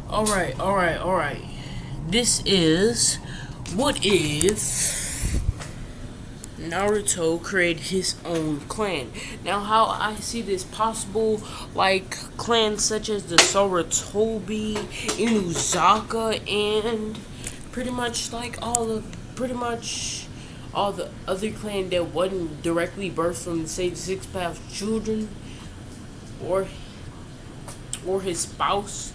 Alright. This is what if Naruto created his own clan. Now, how I see this possible, like clans such as the Sarutobi, Inuzaka, and pretty much all the other clan that wasn't directly birthed from the same six path children, or his spouse,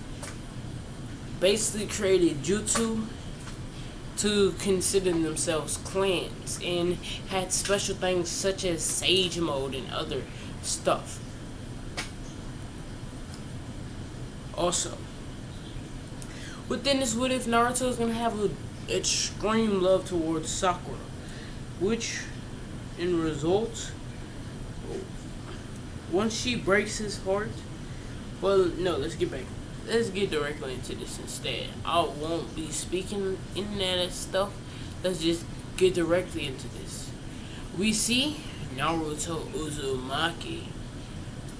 basically created jutsu to consider themselves clans and had special things such as sage mode and other stuff. Also, within this, what if Naruto is gonna have an extreme love towards Sakura, which in result, once she breaks his heart, well, no, let's get back. Let's get directly into this instead. I won't be speaking in that stuff. Let's just get directly into this. We see Naruto Uzumaki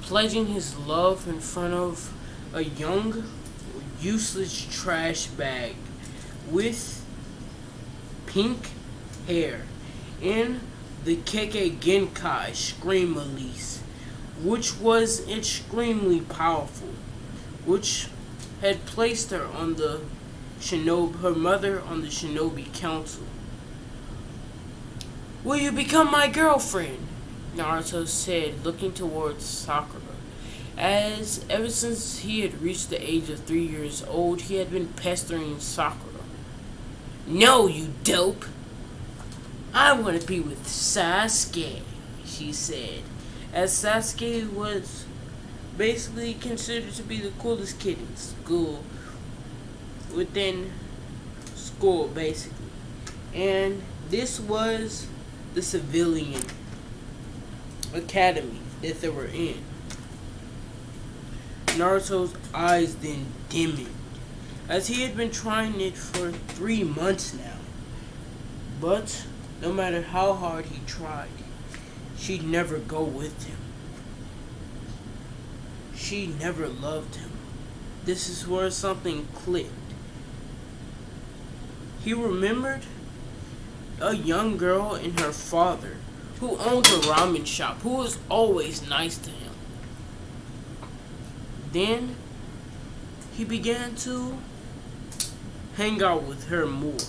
pledging his love in front of a young, useless trash bag with pink hair in the Kekkei Genkai Scream release, which was extremely powerful, which had placed her on her mother on the Shinobi Council. "Will you become my girlfriend?" Naruto said, looking towards Sakura, as ever since he had reached the age of 3 years old, he had been pestering Sakura. "No, you dope! I want to be with Sasuke," she said, as Sasuke was basically considered to be the coolest kid in school, within school basically. And this was the civilian academy that they were in. Naruto's eyes then dimmed, as he had been trying it for 3 months now. But no matter how hard he tried, she'd never go with him. She never loved him. This is where something clicked. He remembered a young girl and her father, who owned a ramen shop, who was always nice to him. Then he began to hang out with her more,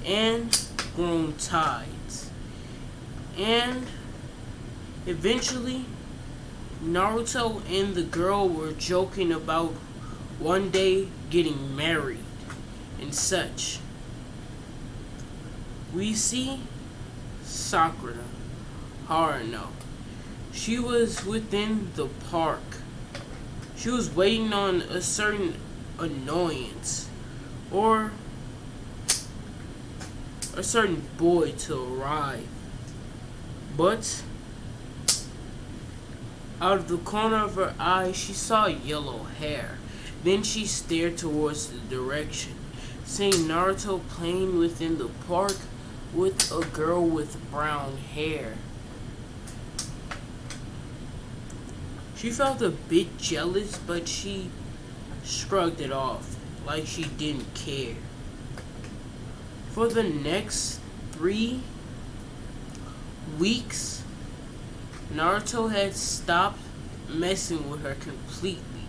and grown tides. And eventually, Naruto and the girl were joking about one day getting married and such. We see Sakura Haruno. She was within the park. She was waiting on a certain annoyance or a certain boy to arrive. But out of the corner of her eye, she saw yellow hair. Then she stared towards the direction, seeing Naruto playing within the park with a girl with brown hair. She felt a bit jealous, but she shrugged it off like she didn't care. For the next 3 weeks, Naruto had stopped messing with her completely,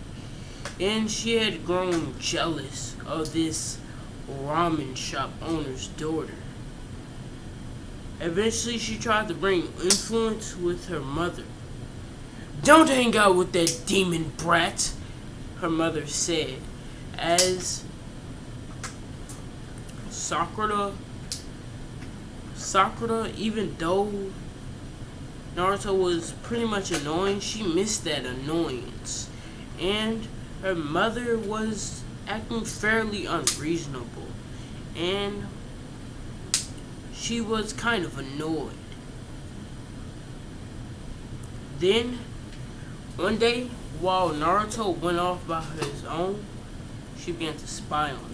and she had grown jealous of this ramen shop owner's daughter. Eventually, she tried to bring influence with her mother. "Don't hang out with that demon brat," her mother said, as Sakura, even though Naruto was pretty much annoying, she missed that annoyance, and her mother was acting fairly unreasonable, and she was kind of annoyed. Then, one day, while Naruto went off by his own, she began to spy on him.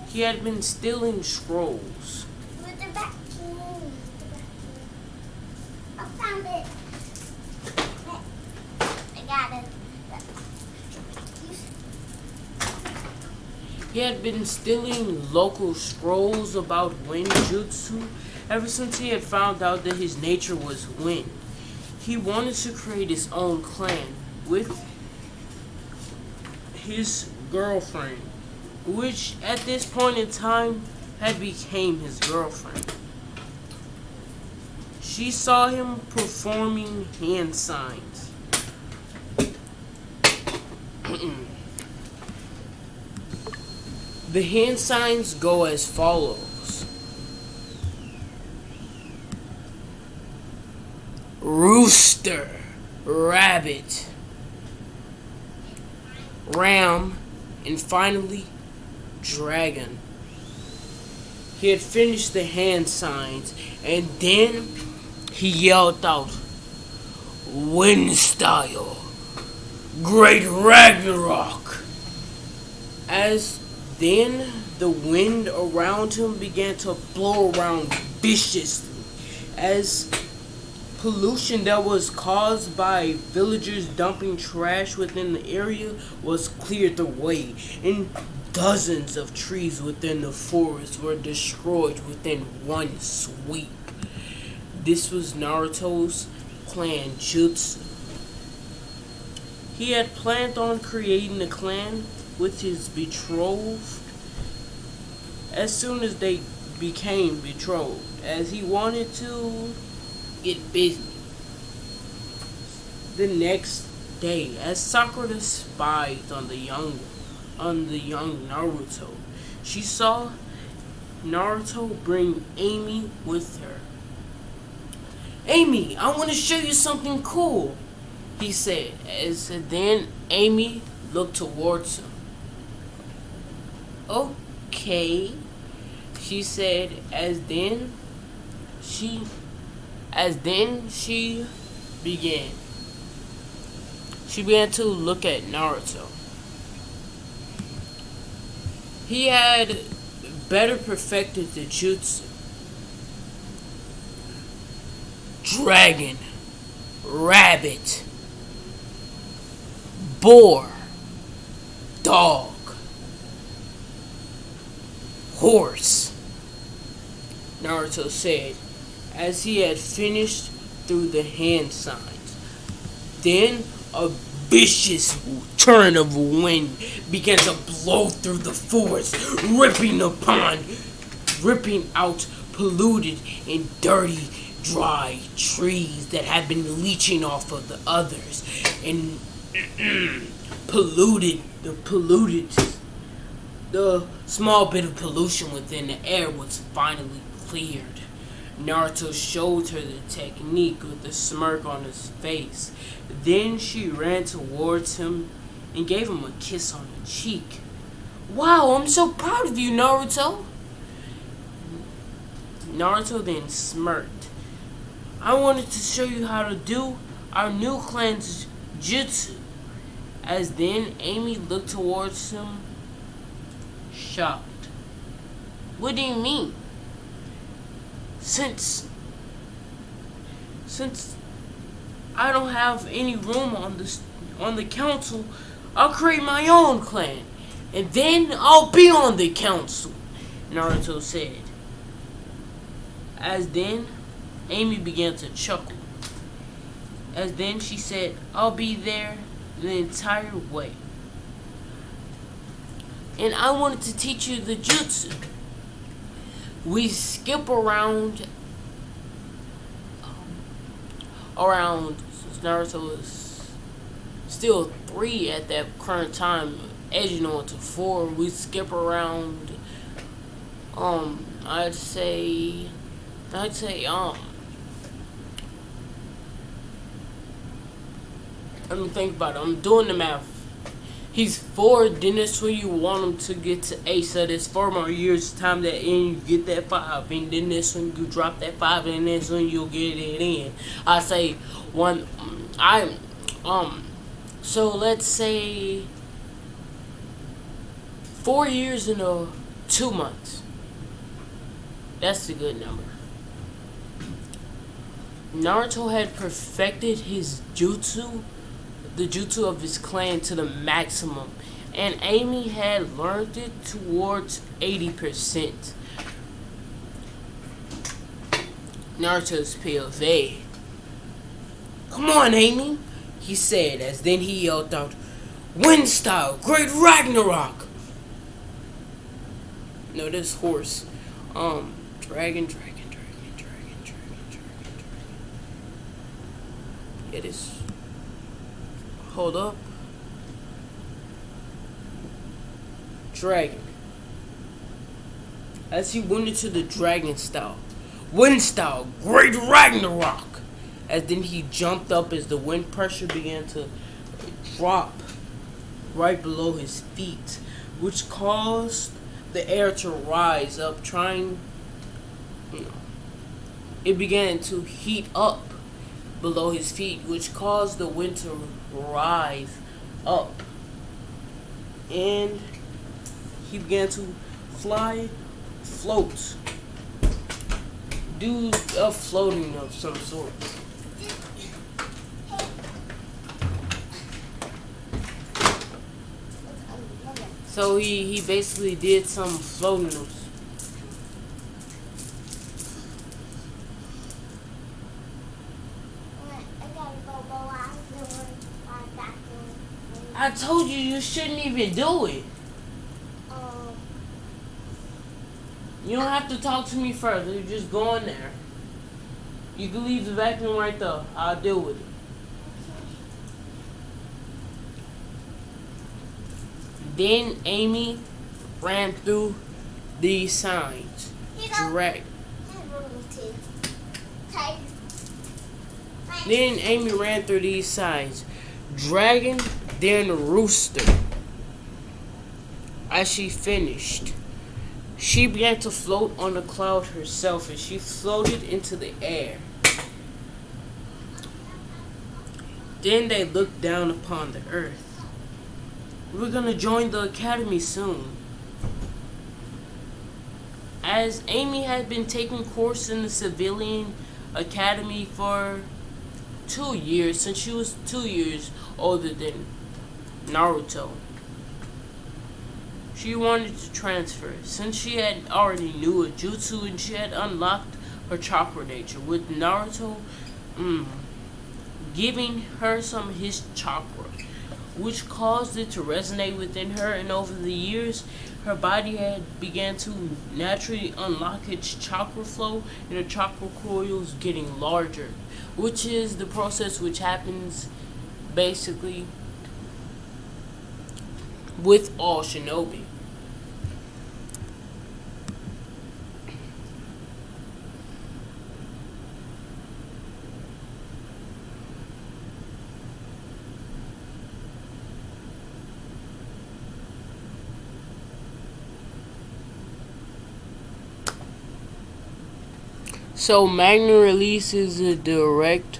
He had been stealing scrolls. With the vacuum. I found it. I got it. He had been stealing local scrolls about wind jutsu ever since he had found out that his nature was wind. He wanted to create his own clan with his girlfriend, which at this point in time had became his girlfriend. She saw him performing hand signs. The hand signs go as follows: rooster, rabbit, ram, and finally dragon. He had finished the hand signs, and then he yelled out, "Wind style, great Ragnarok!" As then the wind around him began to blow around viciously, as pollution that was caused by villagers dumping trash within the area was cleared away, and dozens of trees within the forest were destroyed within one sweep. This was Naruto's clan jutsu. He had planned on creating a clan with his betrothed as soon as they became betrothed, as he wanted to get busy. The next day, as Sakura spied on the young Naruto, she saw Naruto bring Amy with her. "Amy, I want to show you something cool," he said, as then Amy looked towards him. "Okay," she said, as then she began. She began to look at Naruto. He had better perfected the jutsu. Dragon, rabbit, boar, dog, horse, Naruto said, as he had finished through the hand signs. Then a vicious turn of wind began to blow through the forest, ripping out polluted and dirty, dry trees that had been leeching off of the others, and the small bit of pollution within the air was finally cleared. Naruto showed her the technique with a smirk on his face. Then she ran towards him and gave him a kiss on the cheek. "Wow, I'm so proud of you, Naruto." Naruto then smirked. "I wanted to show you how to do our new clan's jutsu." As then Amy looked towards him, shocked. "What do you mean?" Since I don't have any room on the council, I'll create my own clan, and then I'll be on the council," Naruto said. As then Amy began to chuckle. As then she said, "I'll be there the entire way. And I wanted to teach you the jutsu. We skip around since Naruto is still 3 at that current time, edging on to 4. We skip around I'd say let me think about it. I'm doing the math. He's 4, then that's when you want him to get to 8. So there's 4 more years time that in you get that 5, and then that's when you drop that 5, and that's when you'll get it in. I say so let's say 4 years and 2 months. That's a good number. Naruto had perfected his jutsu, the jutsu of his clan, to the maximum, and Amy had learned it towards 80%. Naruto's POV. "Come on, Amy," he said, as then he yelled out, "Wind style, great Ragnarok!" No, this horse. Dragon. It is. Hold up. Dragon. As he went into the dragon style. Wind style, great Ragnarok! As then he jumped up as the wind pressure began to drop right below his feet, which caused the air to rise up, it began to heat up below his feet, which caused the wind to rise up. And he began to float, do a floating of some sort. So he basically did some floating of. I told you shouldn't even do it. You don't have to talk to me further. You just go in there. You can leave the vacuum right there. I'll deal with it. Then Amy ran through these signs. Then Amy ran through these signs. Dragon, then rooster. As she finished, she began to float on the cloud herself, and she floated into the air. Then they looked down upon the earth. "We're gonna join the academy soon." As Amy had been taking course in the civilian academy for 2 years, since she was 2 years older than Naruto. She wanted to transfer, since she had already knew a jutsu and she had unlocked her chakra nature, with Naruto giving her some of his chakra, which caused it to resonate within her, and over the years, her body had began to naturally unlock its chakra flow, and her chakra coils getting larger, which is the process which happens basically with all shinobi. So Magna Release is a direct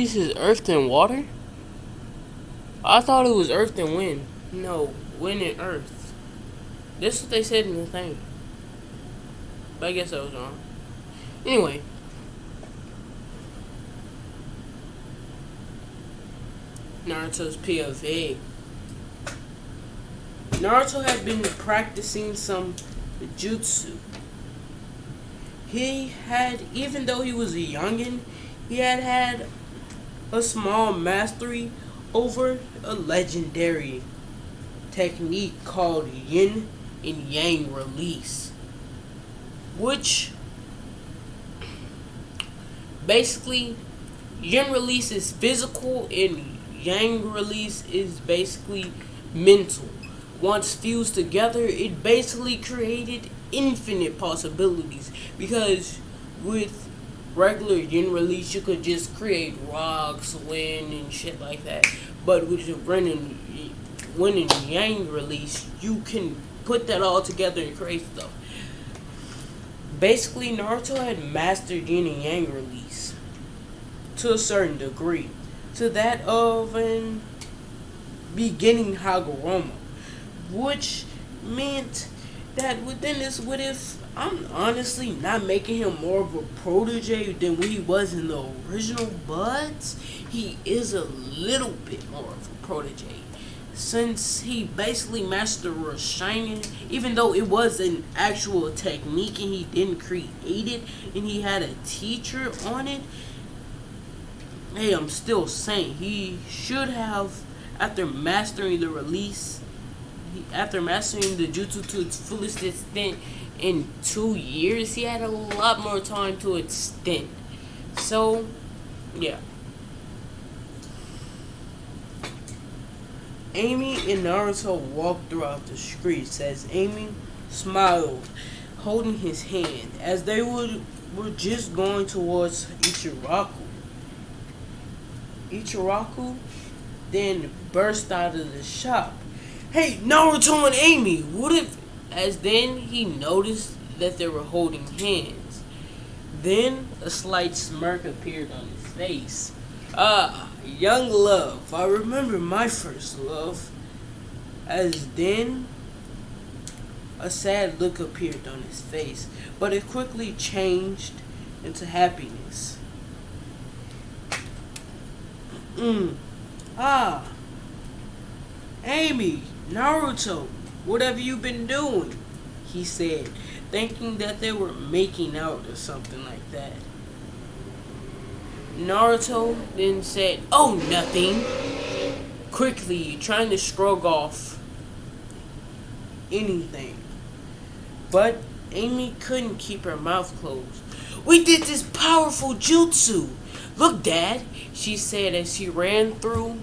release is earth and water? I thought it was earth and wind. No, wind and earth. That's what they said in the thing. But I guess I was wrong. Anyway. Naruto's POV. Naruto had been practicing some jutsu. He had, even though he was a youngin', he had a small mastery over a legendary technique called yin and yang release, which basically yin release is physical and yang release is basically mental. Once fused together, it basically created infinite possibilities, because with regular yin release you could just create rocks, wind, and shit like that. But with the wind and yang release, you can put that all together and create stuff. Basically, Naruto had mastered yin and yang release. to a certain degree, to that of an beginning Hagoromo, which meant that within this, what if I'm honestly not making him more of a protege than what he was in the original, but he is a little bit more of a protege. Since he basically mastered Shining, even though it was an actual technique and he didn't create it, and he had a teacher on it, hey, I'm still saying he should have, after mastering the jutsu to its fullest extent in 2 years, he had a lot more time to extend. So, yeah. Amy and Naruto walked throughout the streets as Amy smiled, holding his hand, as they were just going towards Ichiraku. Ichiraku then burst out of the shop. Hey, Naruto and Amy, what if... As then he noticed that they were holding hands. Then a slight smirk appeared on his face. Young love, I remember my first love. As then a sad look appeared on his face, but it quickly changed into happiness. Amy, Naruto, what have you been doing? He said, thinking that they were making out or something like that. Naruto then said, "Oh, nothing," quickly trying to shrug off anything. But Amy couldn't keep her mouth closed. "We did this powerful jutsu. Look, Dad," she said as she ran through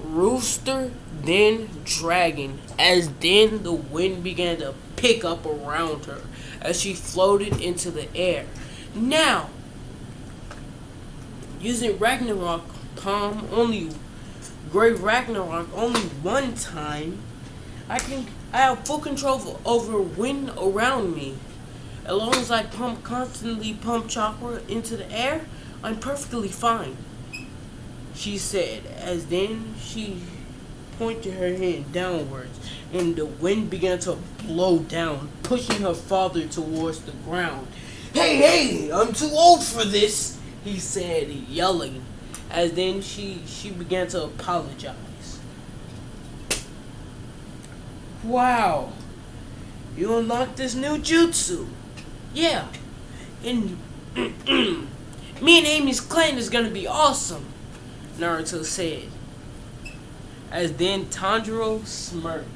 Rooster, then Dragon, as then the wind began to pick up around her as she floated into the air. Now, using Ragnarok Palm Great Ragnarok only one time, I have full control over wind around me. As long as I constantly pump chakra into the air, I'm perfectly fine," she said, as then she pointed her hand downwards, and the wind began to blow down, pushing her father towards the ground. Hey, I'm too old for this," he said, yelling, as then she began to apologize. "Wow, you unlocked this new jutsu." "Yeah, and me and Amy's clan is gonna be awesome," Naruto said, as then Tanjiro smirked.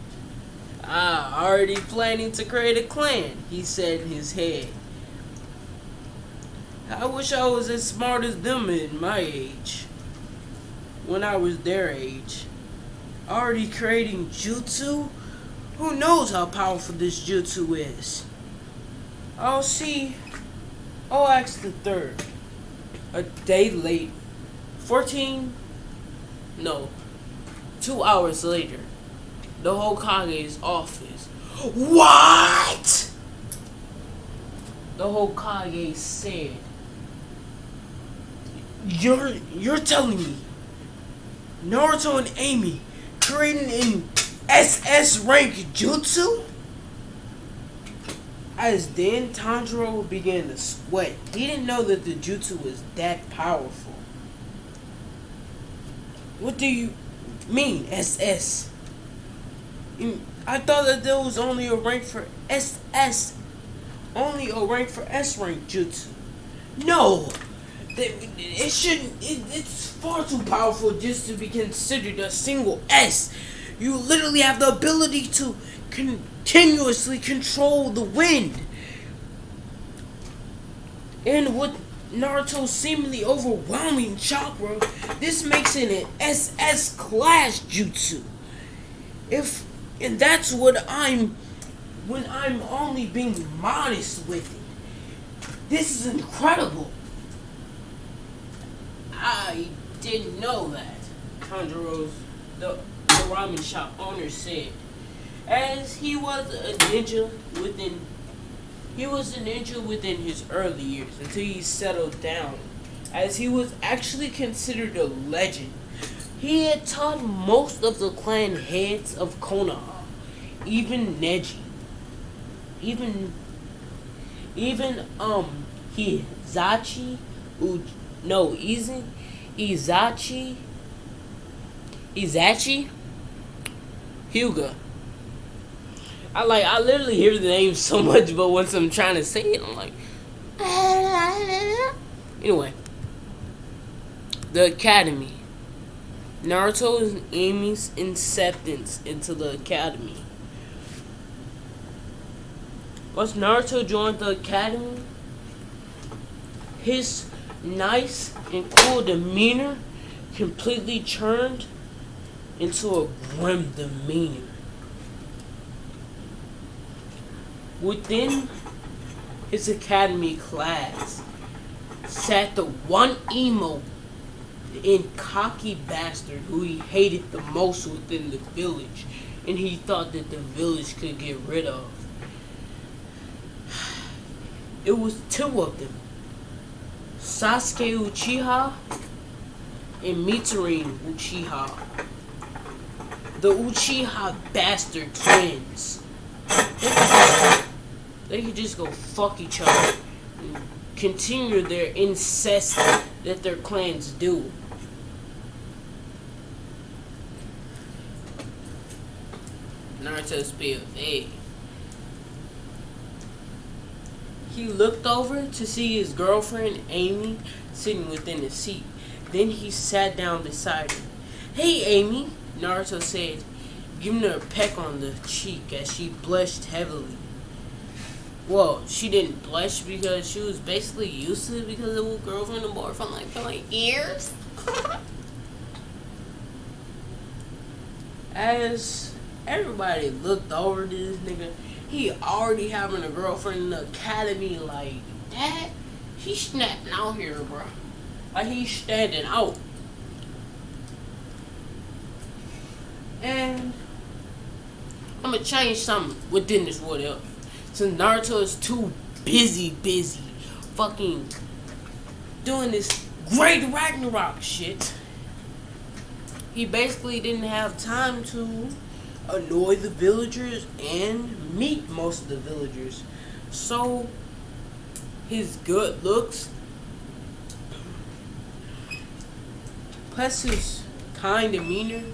Already planning to create a clan," he said in his head. "I wish I was as smart as them in my age. When I was their age. Already creating jutsu? Who knows how powerful this jutsu is? I'll see. I'll ask the third." A day late. 2 hours later. The Hokage's office. "What?" The Hokage said, You're telling me Naruto and Amy creating an SS rank jutsu?" As then Tanjiro began to sweat. He didn't know that the jutsu was that powerful. "What do you mean, SS? I thought that there was only a rank for SS. Only a rank for S rank jutsu." "No! It shouldn't. It's far too powerful just to be considered a single S. You literally have the ability to continuously control the wind. And with Naruto's seemingly overwhelming chakra, this makes it an SS class jutsu. And that's when I'm only being modest with it. This is incredible." "I didn't know that," Tanjiro's the ramen shop owner said, as he was a ninja He was a ninja within his early years until he settled down, as he was actually considered a legend. He had taught most of the clan heads of Konoha, even Neji, even Hizachi, Izachi, Hyuga. I literally hear the name so much, but once I'm trying to say it, I'm like, anyway, the academy. Naruto is Amy's acceptance into the academy. Once Naruto joined the academy, his nice and cool demeanor completely turned into a grim demeanor. Within his academy class sat the one emo and cocky bastard who he hated the most within the village, and he thought that the village could get rid of. It was two of them, Sasuke Uchiha and Mitsuru Uchiha, the Uchiha bastard twins. They could just go fuck each other and continue their incest that their clans do. Naruto spilled egg. He looked over to see his girlfriend Amy sitting within the seat. Then he sat down beside her. "Hey Amy," Naruto said, giving her a peck on the cheek as she blushed heavily. Well, she didn't blush because she was basically used to it because it was girlfriend and boyfriend for years. As everybody looked over this nigga, he already having a girlfriend in the academy like that. He's snapping out here, bro. Like he's standing out. And I'm gonna change something within this what else. Since Naruto is too busy fucking doing this great Ragnarok shit, he basically didn't have time to annoy the villagers and meet most of the villagers. So his good looks plus his kind demeanor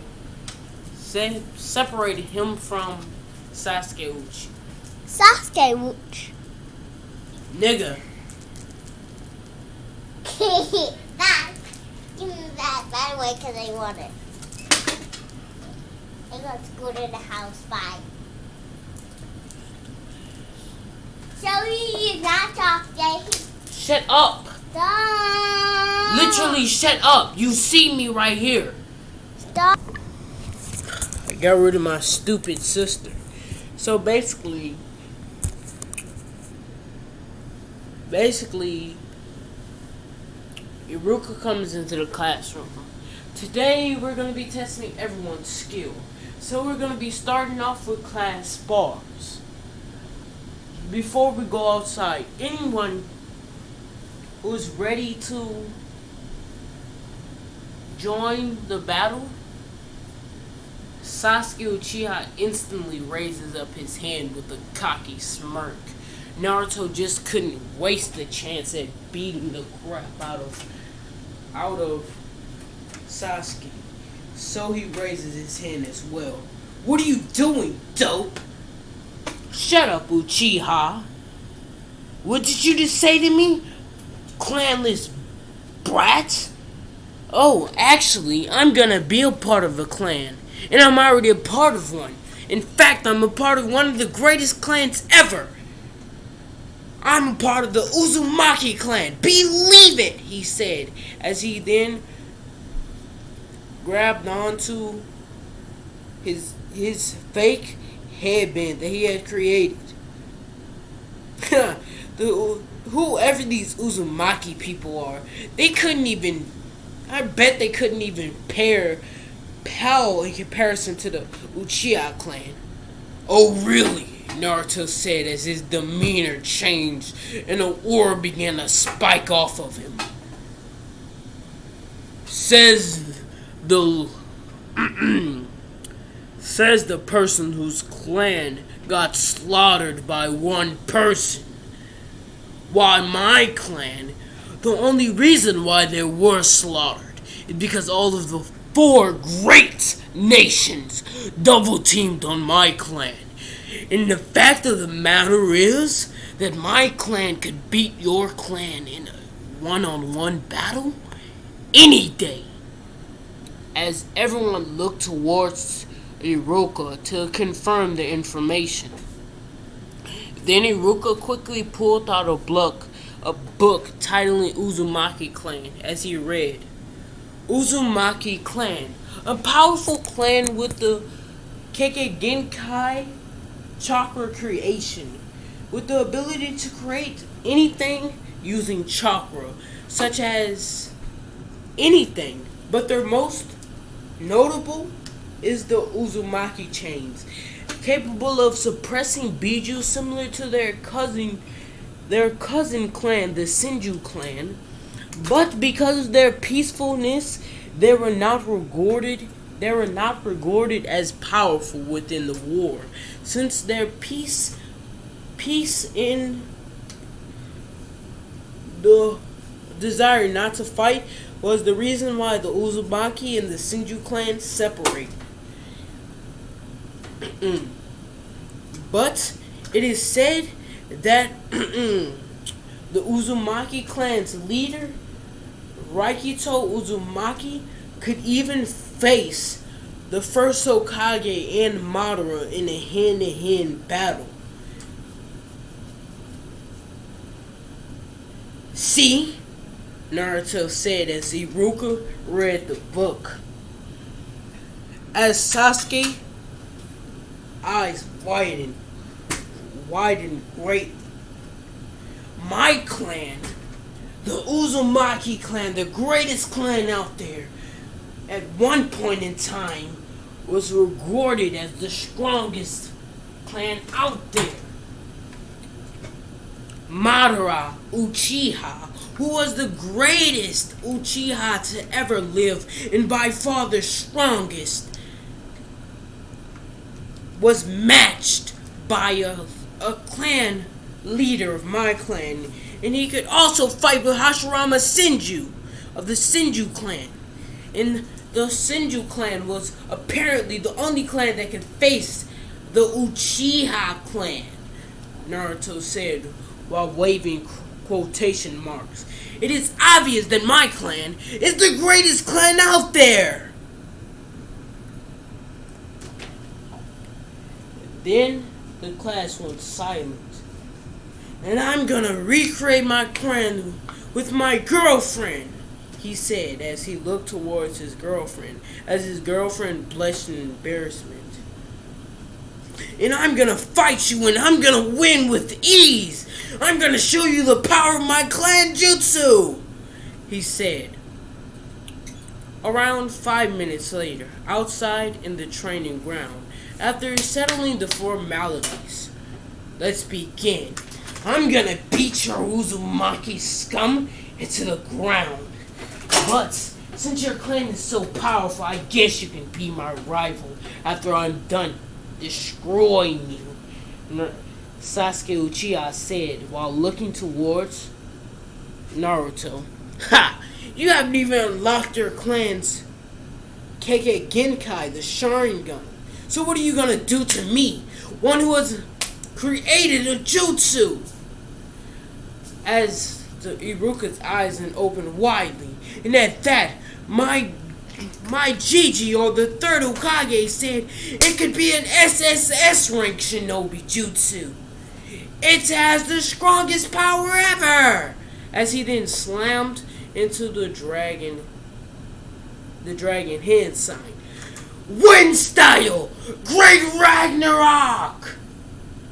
separated him from Sasuke Uchi. Sasuke Wooch. Nigga. That. Give me that right away because I want it. And let's go to the house. Bye. So he is not talking. Shut up. Stop. Literally shut up. You see me right here. Stop. I got rid of my stupid sister. So basically, Iruka comes into the classroom. Today we're going to be testing everyone's skill. So we're going to be starting off with class spars. Before we go outside, anyone who's ready to join the battle, Sasuke Uchiha instantly raises up his hand with a cocky smirk. Naruto just couldn't waste the chance at beating the crap out of Sasuke. So he raises his hand as well. "What are you doing, dope?" "Shut up, Uchiha. What did you just say to me? Clanless brat?" "Oh, actually, I'm gonna be a part of a clan. And I'm already a part of one. In fact, I'm a part of one of the greatest clans ever. I'm a part of the Uzumaki clan. Believe it," he said, as he then grabbed onto his fake headband that he had created. Whoever these Uzumaki people are, I bet they couldn't even pal in comparison to the Uchiha clan. "Oh really? Naruto said as his demeanor changed and a orb began to spike off of him. Says the says the person whose clan got slaughtered by one person. Why my clan, the only reason why they were slaughtered is because all of the 4 great nations double teamed on my clan. And the fact of the matter is that my clan could beat your clan in a one-on-one battle any day. As everyone looked towards Iruka to confirm the information. Then Iruka quickly pulled out a book titling Uzumaki Clan as he read. Uzumaki Clan, a powerful clan with the Kekkei chakra creation, with the ability to create anything using chakra, such as anything, but their most notable is the Uzumaki chains, capable of suppressing Biju similar to their cousin clan, the Senju clan, but because of their peacefulness, they were not regarded as powerful within the war, since their peace in the desire not to fight was the reason why the Uzumaki and the Senju clan separated. But it is said that the Uzumaki clan's leader, Raikito Uzumaki, could even face the first Hokage and Madara in a hand-to-hand battle. See? Naruto said as Iruka read the book. As Sasuke eyes widened greatly. My clan, the Uzumaki clan, the greatest clan out there, at one point in time was regarded as the strongest clan out there. Madara Uchiha, who was the greatest Uchiha to ever live and by far the strongest, was matched by a clan leader of my clan, and he could also fight with Hashirama Senju of the Senju clan. And the Senju clan was apparently the only clan that could face the Uchiha clan, Naruto said while waving quotation marks. It is obvious that my clan is the greatest clan out there. Then the class went silent. And I'm gonna recreate my clan with my girlfriend, he said as he looked towards his girlfriend, as his girlfriend blushed in embarrassment. And I'm gonna fight you and I'm gonna win with ease. I'm gonna show you the power of my clan jutsu, he said. Around 5 minutes later, outside in the training ground, after settling the formalities, let's begin. I'm gonna beat your Uzumaki scum into the ground. But since your clan is so powerful, I guess you can be my rival after I'm done destroying you, Sasuke Uchiha said while looking towards Naruto. Ha! You haven't even unlocked your clan's Kekkei Genkai, the Sharingan. So what are you gonna do to me, one who has created a jutsu? As the Iruka's eyes opened widely, and at that, my Gigi, or the third Hokage, said it could be an SSS rank shinobi jutsu. It has the strongest power ever! As he then slammed into the dragon hand sign. Wind style! Great Ragnarok!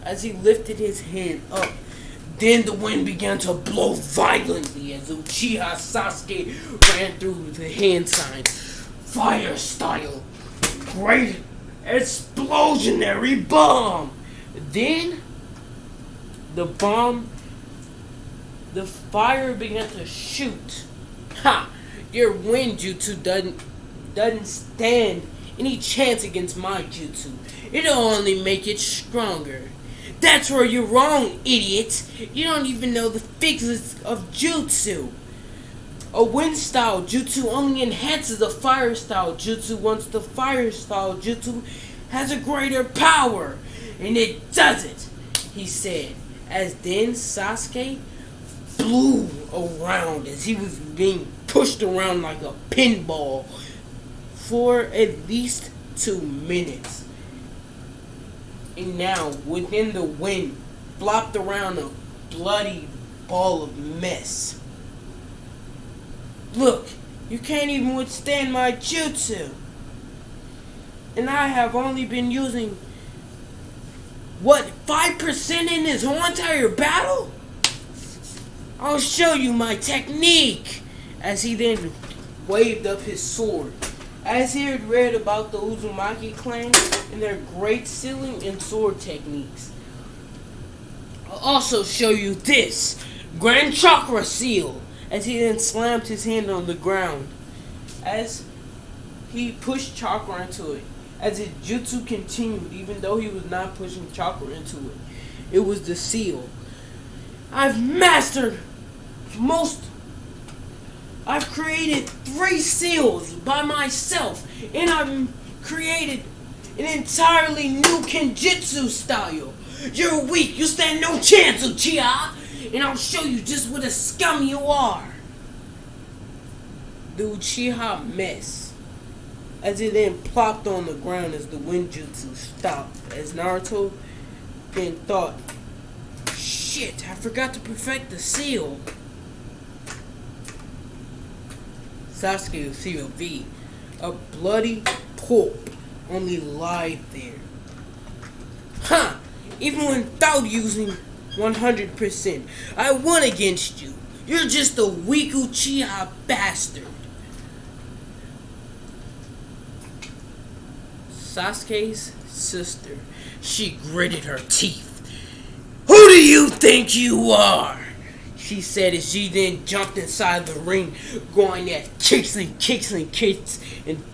As he lifted his hand up, then the wind began to blow violently as Uchiha Sasuke ran through the hand sign. Fire style! Great explosionary bomb! Then the fire began to shoot. Ha! Your wind jutsu doesn't stand any chance against my jutsu. It'll only make it stronger. That's where you're wrong, idiot. You don't even know the physics of jutsu. A wind style jutsu only enhances a fire style jutsu once the fire style jutsu has a greater power. And it doesn't, he said, as then Sasuke flew around as he was being pushed around like a pinball for at least 2 minutes. And now, within the wind, flopped around a bloody ball of mess. Look, you can't even withstand my jutsu. And I have only been using, 5% in this whole entire battle? I'll show you my technique. As he then waved up his sword. As he had read about the Uzumaki clan and their great sealing and sword techniques. I'll also show you this Grand Chakra Seal. As he then slammed his hand on the ground. As he pushed chakra into it. As his jutsu continued, even though he was not pushing chakra into it. It was the seal. I've created 3 seals by myself, and I've created an entirely new Kenjutsu style. You're weak, you stand no chance, Uchiha, and I'll show you just what a scum you are. The Uchiha mess, as it then plopped on the ground as the Winjutsu stopped, as Naruto then thought, shit, I forgot to perfect the seal. Sasuke Seal V, a bloody pulp, only lied there. Huh! Even without using 100%, I won against you. You're just a weak Uchiha bastard. Sasuke's sister, she gritted her teeth. Who do you think you are? She said as she then jumped inside the ring, going at kicks and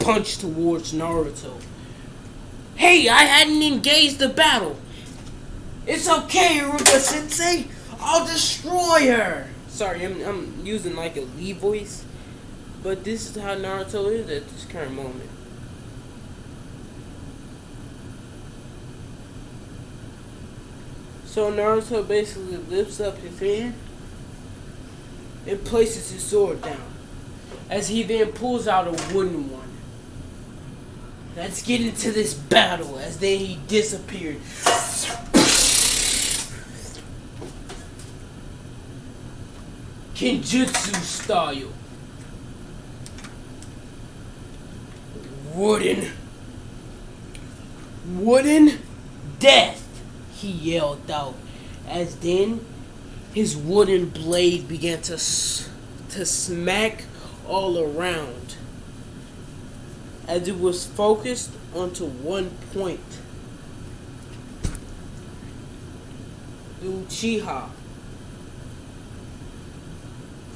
punched towards Naruto. Hey, I hadn't engaged the battle. It's okay, Iruka Sensei. I'll destroy her. Sorry, I'm using like a Lee voice, but this is how Naruto is at this current moment. So Naruto basically lifts up his hand and places his sword down, as he then pulls out a wooden one. Let's get into this battle, as then he disappeared. Kenjutsu style. Wooden death, he yelled out, as then his wooden blade began to smack all around, as it was focused onto one point. The Uchiha.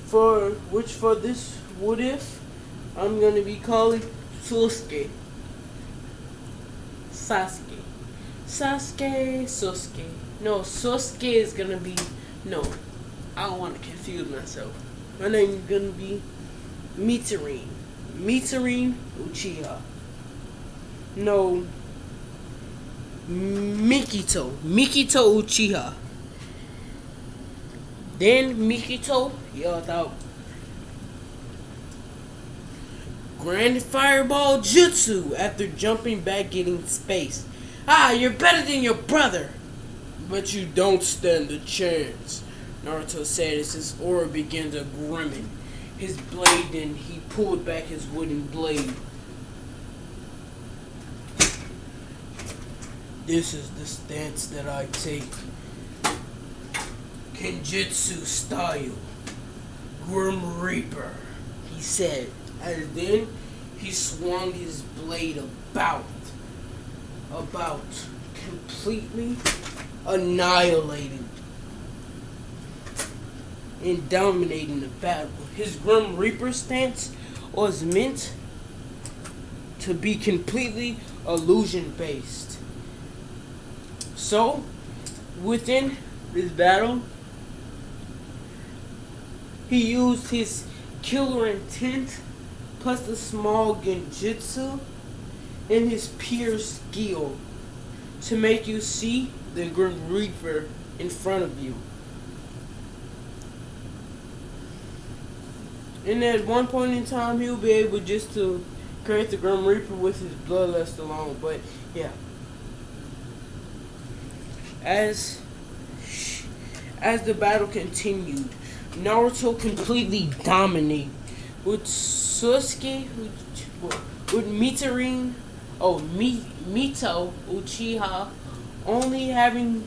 For this what if, I'm gonna be calling Sasuke. No, Sasuke is gonna be, no, I don't want to confuse myself. My name is gonna be Mitsurine Uchiha. No, Mikito Uchiha. Then Mikito yelled out, Grand Fireball Jutsu, after jumping back getting space. Ah, you're better than your brother. But you don't stand a chance, Naruto said as his aura began to grimace. His blade, and he pulled back his wooden blade. This is the stance that I take. Kenjutsu style. Grim Reaper, he said. And then he swung his blade about completely annihilating and dominating the battle. His Grim Reaper stance was meant to be completely illusion based. So, within this battle, he used his killer intent plus the small genjutsu and his pure skill to make you see the Grim Reaper in front of you. And at one point in time, he'll be able just to create the Grim Reaper with his bloodlust alone. But yeah, as the battle continued, Naruto completely dominated with Sasuke, with Mito Uchiha only having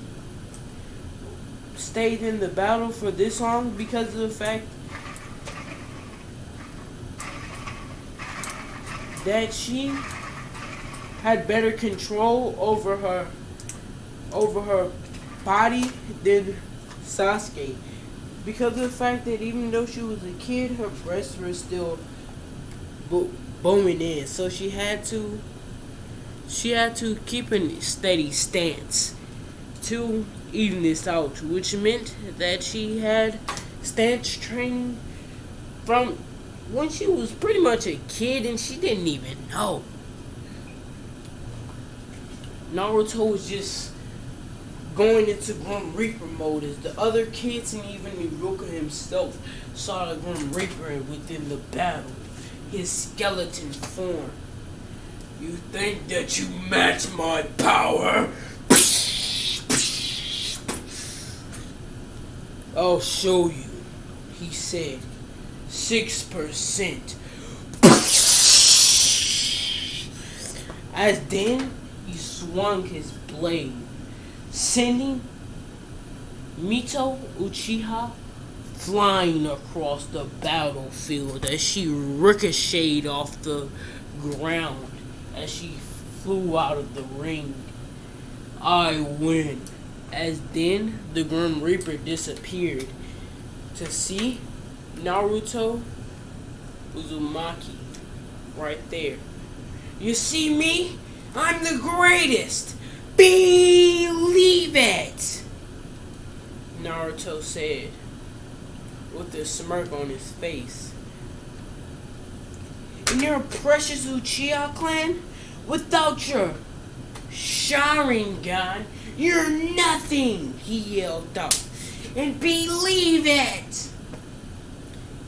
stayed in the battle for this long because of the fact that she had better control over her body than Sasuke. Because of the fact that even though she was a kid, her breasts were still booming in. So she had to keep a steady stance to even this out, which meant that she had stance training from when she was pretty much a kid and she didn't even know. Naruto was just going into Grim Reaper mode as the other kids and even Naruto himself saw the Grim Reaper within the battle. His skeleton form. You think that you match my power? I'll show you, he said. 6%. As then he swung his blade, sending Mito Uchiha flying across the battlefield as she ricocheted off the ground as she flew out of the ring. I win. As then the Grim Reaper disappeared to see Naruto Uzumaki right there. You see me? I'm the greatest. Believe it, Naruto said with a smirk on his face. In your precious Uchiha clan, without your Sharingan, you're nothing, he yelled out. And believe it!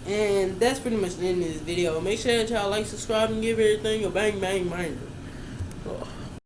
And that's pretty much the end of this video. Make sure that y'all like, subscribe, and give everything a bang bang binder. Oh.